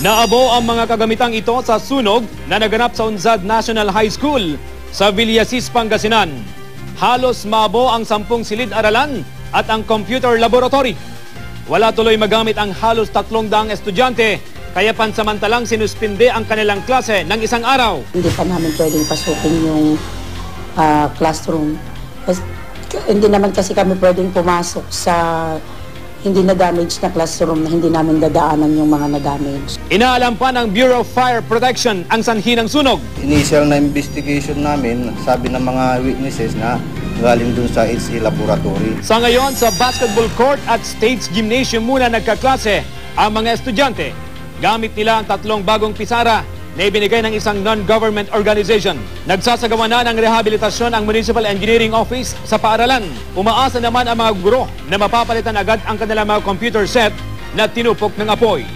Naabo ang mga kagamitang ito sa sunog na naganap sa Unzad National High School sa Villasis, Pangasinan. Halos maabo ang 10 silid-aralan at ang computer laboratory. Wala tuloy magamit ang halos 300 estudyante, kaya pansamantalang sinuspinde ang kanilang klase ng isang araw. Hindi pa namin pwedeng pasukin yung classroom. Hindi naman kasi kami pwedeng pumasok sa hindi na-damage na classroom na hindi namin dadaanan yung mga na-damage. Inaalam pa ng Bureau of Fire Protection ang sanhi ng sunog. Initial na investigation namin, sabi ng mga witnesses na galing dun sa HC Laboratory. Sa ngayon, sa basketball court at States Gymnasium muna nagkaklase ang mga estudyante. Gamit nila ang 3 bagong pisara na ibinigay ng isang non-government organization. Nagsasagawa na ng rehabilitasyon ang Municipal Engineering Office sa paaralan. Umaasa naman ang mga guro na mapapalitan agad ang kanilang mga computer set na tinupok ng apoy.